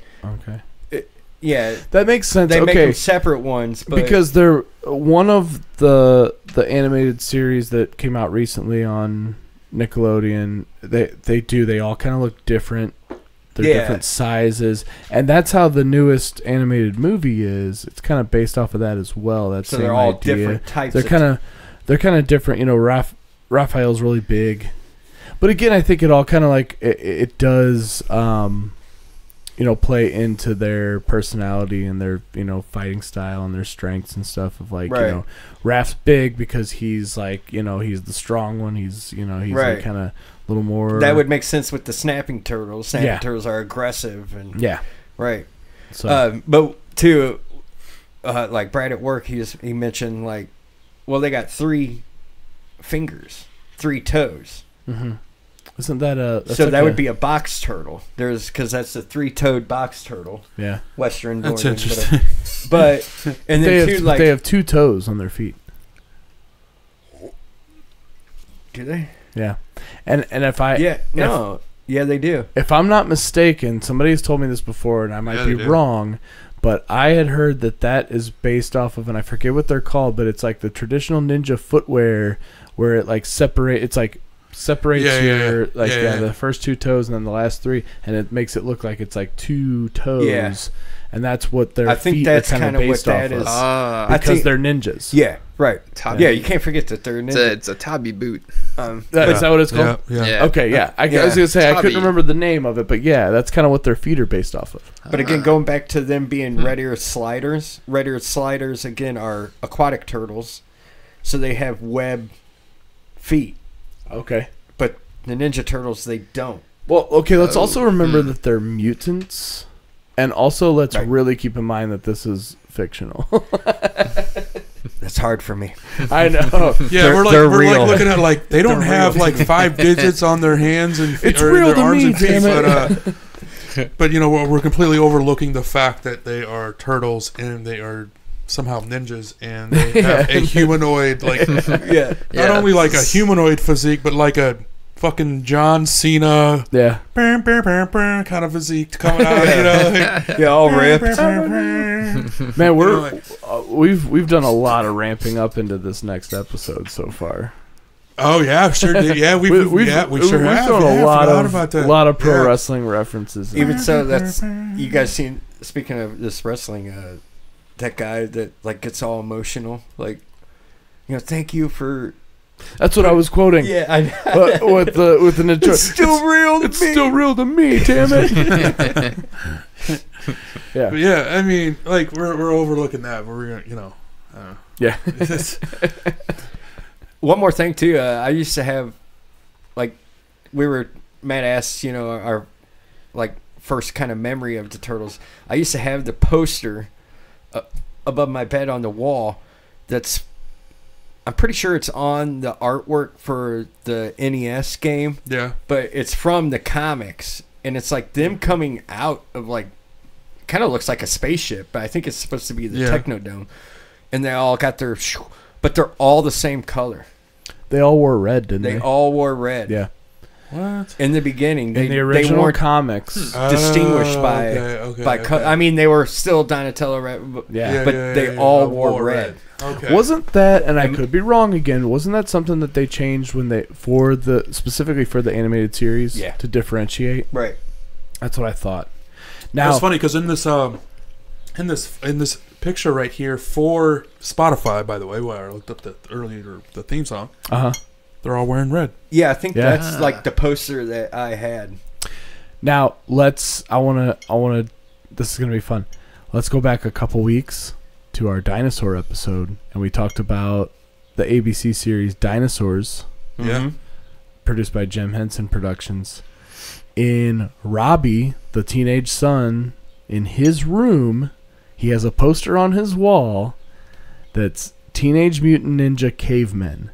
that makes sense. They make them separate ones, but because they're one of the animated series that came out recently on Nickelodeon. They all kind of look different. They're different sizes, and that's how the newest animated movie is. It's kind of based off of that as well. That's so they're all different types. They're kind of different. You know, Raphael's really big, but again, I think it all kind of like it does. Play into their personality and their, fighting style and their strengths and stuff of like, Raph's big because he's like, he's the strong one. He's like kind of a little more. That would make sense with the snapping turtles. Snapping turtles are aggressive and right. So, but too, like Brad at work, he mentioned like, well, they got 3 fingers, 3 toes. Mm-hmm. Isn't that so that would be a box turtle? because that's the 3-toed box turtle. Yeah, Western. That's Northern, interesting. But and then they have 2 toes on their feet. Do they? Yeah, and if I they do. If I'm not mistaken, somebody's told me this before, and I might be wrong, but I had heard that is based off of, and I forget what they're called, but it's like the traditional ninja footwear where it like separates the first 2 toes and then the last 3, and it makes it look like it's like 2 toes, and that's what their feet are kind of based off of. I because think they're ninjas. Yeah, Right. Tabi. Yeah, you can't forget that they're ninja. It's a Tabi boot. Is that what it's called? Yeah. Okay, yeah. I Yeah. was going to say, I Tabi. couldn't remember the name of it, but yeah, that's kind of what their feet are based off of. But again, going back to them being red ear sliders, again are aquatic turtles, so they have web feet. Okay. But the Ninja Turtles, they don't. Well, okay, let's also remember that they're mutants, and also let's really keep in mind that this is fictional. That's hard for me. I know. Yeah, we're they're like real. looking at like they don't have like 5 digits on their hands and feet, It's or real their to arms me, and feet, damn it. but you know we're completely overlooking the fact that they are turtles and they are somehow ninjas and they have a humanoid not only like a humanoid physique but like a fucking John Cena Yeah. kind of physique coming out, you know. All ripped. Man, we've done a lot of ramping up into this next episode so far. Oh yeah, sure did. Yeah, we sure have. We've done Yeah, a lot about that. lot of pro Yeah. wrestling references. Even so, that's you guys seen. Speaking of this wrestling, that guy that like gets all emotional, like, thank you for. That's what I was quoting. Yeah, I know. With the Ninja. It's still real to It's me. still real to me, damn it. Yeah. But yeah, I mean, like we're overlooking that. We're Yeah. One more thing too. I used to have, like, Matt asked, our like first kind of memory of the Turtles. I used to have the poster above my bed on the wall. I'm pretty sure it's on the artwork for the NES game. yeah. But it's from the comics, and it's like them coming out of like, kind of looks like a spaceship, but I think it's supposed to be the Technodome, and they all got their, but they're all the same color. They all wore red, didn't they? They all wore red. Yeah. What? In the beginning, In the original they weren't comics. distinguished by color. I mean, they were still Donatello red, but, Yeah. they all wore red. Okay. Wasn't that, and I could be wrong again, wasn't that something that they changed when specifically for the animated series to differentiate? Right. That's what I thought. Now That's funny because in this picture right here for Spotify, by the way, where I looked up the theme song, they're all wearing red. Yeah, I think Yeah. that's like the poster that I had. Now I wanna this is gonna be fun. Let's go back a couple weeks to our dinosaur episode, and we talked about the ABC series Dinosaurs, Yeah. produced by Jim Henson Productions. In Robbie, the teenage son, in his room, he has a poster on his wall that's Teenage Mutant Ninja Cavemen.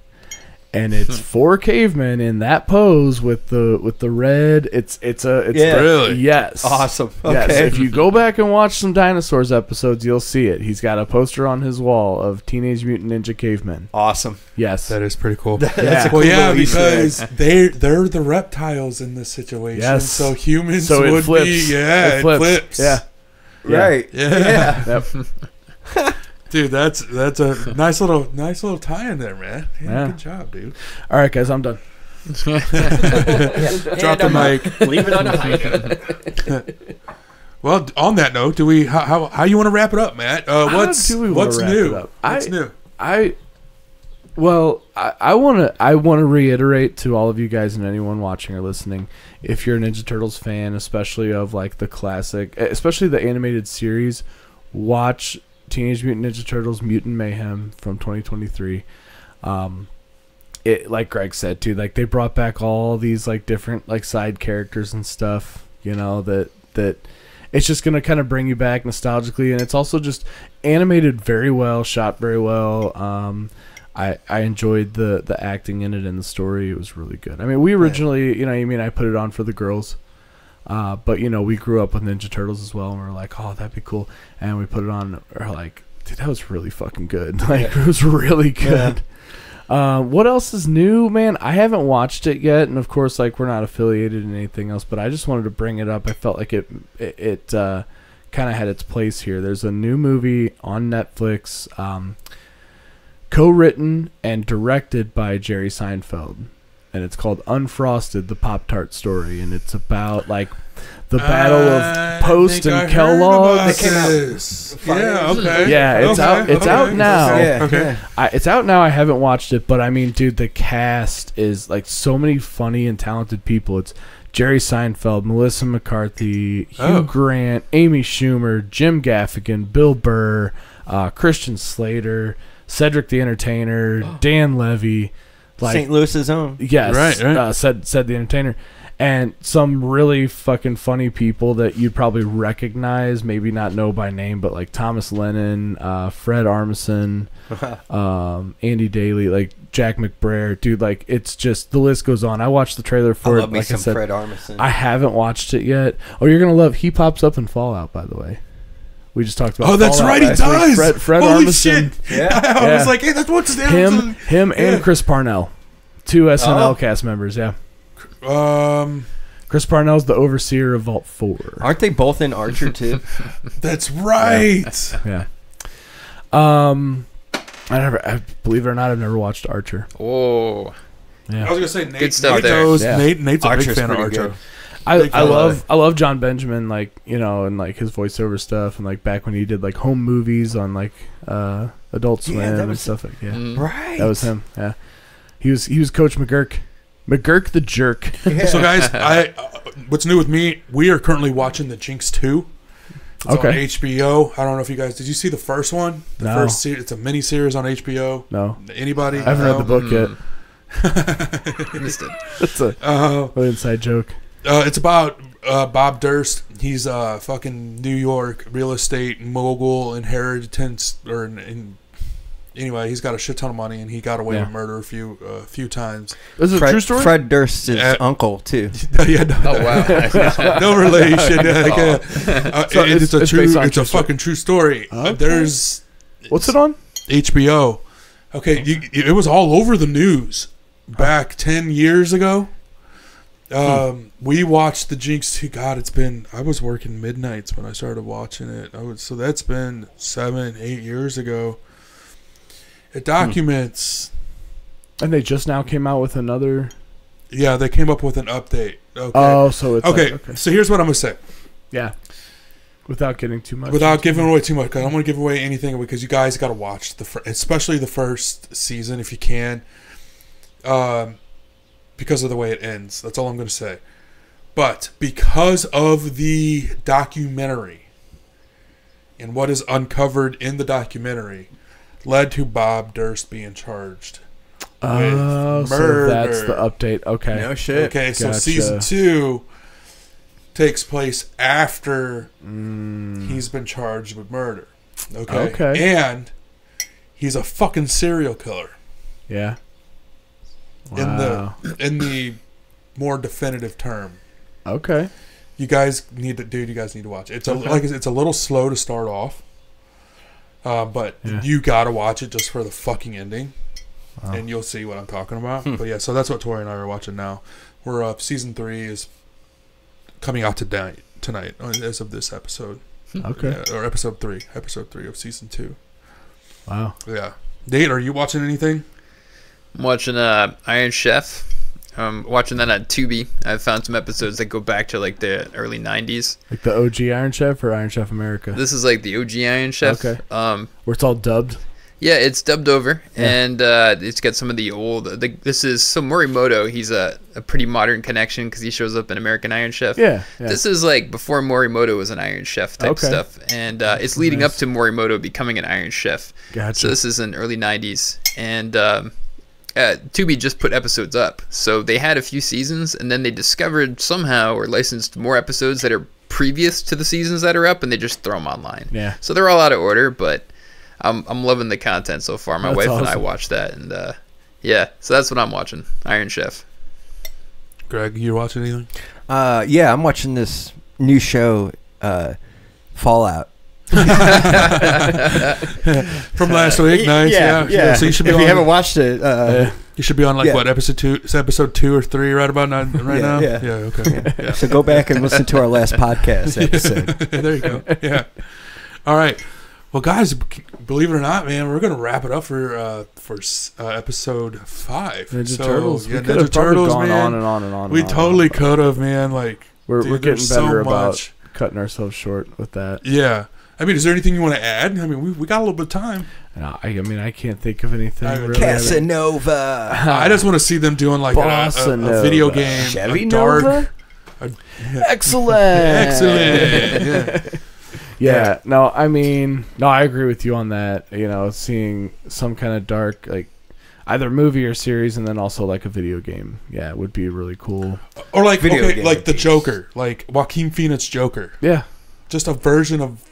And it's 4 cavemen in that pose with the red. It's Really? Yes. Awesome. Yes. Okay. If you go back and watch some Dinosaurs episodes, you'll see it. He's got a poster on his wall of Teenage Mutant Ninja Cavemen. Awesome. Yes. That is pretty cool. That's Yeah. a cool little Easter egg. because they're the reptiles in this situation. Yes. So humans So it would flips. be it flips. Yeah. Right. Yeah. Yep. Dude, that's a nice little tie in there, man. Yeah, good job, dude. All right, guys, I'm done. Drop the mic. Leave it on a high. Well, on that note, do we how you want to wrap it up, Matt? What's do we wanna what's wrap new? it up? What's new? I want to reiterate to all of you guys and anyone watching or listening, if you're a Ninja Turtles fan, especially of like the classic, especially the animated series, watch Teenage Mutant Ninja Turtles Mutant Mayhem from 2023. It, like Greg said too, like they brought back all these like different like side characters and stuff, that it's just gonna kind of bring you back nostalgically, and it's also just animated very well, shot very well. I enjoyed the acting in it and the story. It was really good. I mean, we originally, I put it on for the girls. But we grew up with Ninja Turtles as well, and we were like, oh, that'd be cool. And we put it on, and we're like, dude, that was really fucking good. Like, it was really good. What else is new, man? I haven't watched it yet, and of course, like, we're not affiliated in anything else, but I just wanted to bring it up. I felt like it kind of had its place here. There's a new movie on Netflix, co-written and directed by Jerry Seinfeld. and it's called Unfrosted: The Pop-Tart Story, and it's about like the battle of Post and Kellogg. They came out. Yeah, okay. Yeah, it's out. It's out now. Yeah, Okay. It's out now. I haven't watched it, but I mean, dude, the cast is like so many funny and talented people. It's Jerry Seinfeld, Melissa McCarthy, Hugh Grant, Amy Schumer, Jim Gaffigan, Bill Burr, Christian Slater, Cedric the Entertainer, Dan Levy, like St. Louis's own. yes, Right. said the Entertainer, and some really fucking funny people that you'd probably recognize, maybe not know by name, but like Thomas Lennon, Fred Armisen, Andy Daly, like Jack McBrayer, dude. Like it's just the list goes on. I watched the trailer for I it. love me Like I some said, Fred Armisen. I haven't watched it yet. Oh, you're gonna love. He pops up in Fallout, by the way. We just talked about. Oh, that's Fallout right. He last week. does. Fred Holy Armisen. shit. Yeah. I was like, hey, that's what's his name. Him, and Chris Parnell, two SNL cast members. Yeah. Chris Parnell's the overseer of Vault 4. Aren't they both in Archer too? That's right. Yeah. I believe it or not, I've never watched Archer. Oh, Yeah. I was gonna say Nate. Good stuff Nate there. knows. Yeah. Nate's a Archer's big fan of pretty Archer. good. I love John Benjamin, like, you know, and like his voiceover stuff, and like back when he did like home movies on like Adult Swim that and was- stuff like Right. that was him. Yeah, he was Coach McGurk the jerk. Yeah. So guys, what's new with me? We are currently watching The Jinx 2. It's on Okay. HBO. I don't know if you guys did you see the first one? The No. first series. It's a mini series on HBO. No, Anybody? I haven't read the book yet. missed it. That's a little inside joke. It's about Bob Durst. He's a fucking New York real estate mogul, inheritance, anyway, he's got a shit ton of money, and he got away with murder a few times. Is it a true story? Fred Durst's uncle too. Yeah, no, Oh wow. no relation. So it's it's based on it's true a fucking true story. Okay. There's What's it on? HBO. Okay, it was all over the news back 10 years ago. We watched The Jinx 2. God, I was working midnights when I started watching it. So that's been 7-8 years ago. It documents. And they just now came out with another. Yeah, they came up with an update. Okay. Oh, so it's Okay. like, okay. So here's what I'm gonna say. Yeah. Without getting too much. Without giving away too much, because I don't want to give away anything, because you guys got to watch especially the first season if you can, because of the way it ends. That's all I'm going to say. But because of the documentary and what is uncovered in the documentary, led to Bob Durst being charged with so murder. that's the update. Okay. No shit. Okay, so Gotcha. season 2 takes place after he's been charged with murder. Okay. And he's a fucking serial killer. Yeah. In the more definitive term. Okay. You guys need to watch it. It's it's a little slow to start off. But you gotta watch it just for the fucking ending. Wow. And you'll see what I'm talking about. But yeah, so that's what Tori and I are watching now. We're up. Season 3 is coming out tonight as of this episode. Okay. Yeah, or episode 3 of season 2. Wow. Yeah. Nate, are you watching anything? I'm watching Iron Chef. Watching that on Tubi. I've found some episodes that go back to like the early 90s. Like the OG Iron Chef or Iron Chef America? This is like the OG Iron Chef. Okay. Where it's all dubbed? Yeah, it's dubbed over, Yeah. and it's got some of the old. This is Morimoto. He's a pretty modern connection because he shows up in American Iron Chef. Yeah. This is like before Morimoto was an Iron Chef type stuff, and it's leading up to Morimoto becoming an Iron Chef. Gotcha. So this is in early 90s, and Tubi just put episodes up. So they had a few seasons, and then they discovered somehow or licensed more episodes that are previous to the seasons that are up, and they just throw them online. Yeah. So they're all out of order, but I'm loving the content so far. My That's wife and I awesome. watched that, and yeah, so that's what I'm watching. Iron Chef. Greg, you watching anything? Yeah, I'm watching this new show, Fallout. From last week, nice. Yeah. So you should be. If on, you haven't watched it, you should be on what episode 2? It's episode 2 or 3 right about now. Right now. Yeah. Okay. Yeah. so go back and listen to our last podcast episode. There you go. Yeah. All right. Well, guys, believe it or not, man, we're gonna wrap it up for episode 5. Ninja Turtles. Yeah, We could have Ninja probably Turtles, gone man. on and on and on. We and on totally and on. could have, man. Like We're dude, getting there's better so about much. cutting ourselves short with that. Yeah. I mean, is there anything you want to add? I mean, we got a little bit of time. No, I mean, I can't think of anything. Really. Casanova. I just want to see them doing like Bossa a video Nova. game, Chevy a dark, Nova? Excellent. excellent. Yeah. No, I mean, no, I agree with you on that. You know, seeing some kind of dark, like either movie or series, and then also like a video game. Yeah, it would be really cool. Or like Video game like the piece. Joker, like Joaquin Phoenix Joker, Yeah. just a version of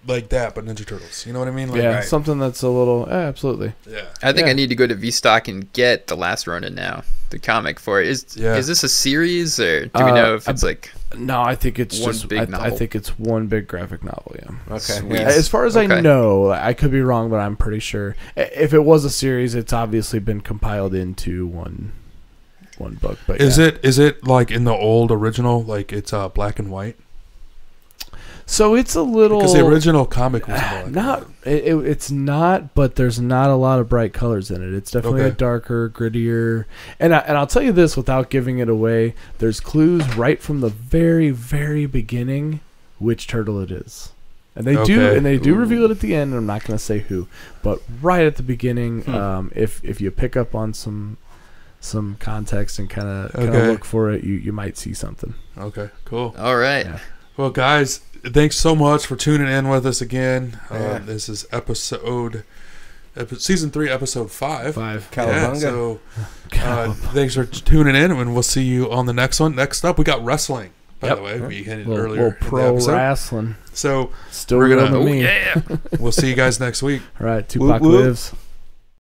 like that, but Ninja Turtles. You know what I mean? Like, Yeah. right. Something that's a little. Absolutely. yeah. I think Yeah. I need to go to VStock and get the Last Ronin now, the comic for it. Is this a series, or do we know if it's like No, I think it's one just. big I novel? think it's one big graphic novel. Yeah. Okay. Sweet. Yeah. As far as Okay. I know, I could be wrong, but I'm pretty sure. If it was a series, it's obviously been compiled into one book. But Is it like in the old original, like it's black and white? So it's a little. Because the original comic was black and Not white. it's not, but there's not a lot of bright colors in it. It's definitely a Okay. darker, grittier. And I'll tell you this without giving it away. There's clues right from the very, very beginning which turtle it is. And they do reveal it at the end, and I'm not going to say who, but right at the beginning, if you pick up on some context and kind of look for it, you might see something. Okay, cool. all right? Yeah. Well, guys, thanks so much for tuning in with us again. Yeah. This is season 3, episode 5. 5. Yeah, Cowabunga. so thanks for tuning in, and we'll see you on the next one. Next up, we got wrestling. By the way, we hinted earlier Little in the pro episode. wrestling. So Still We're real gonna- to me. Yeah. we'll see you guys next week. All right, Tupac Whoop, whoop. lives.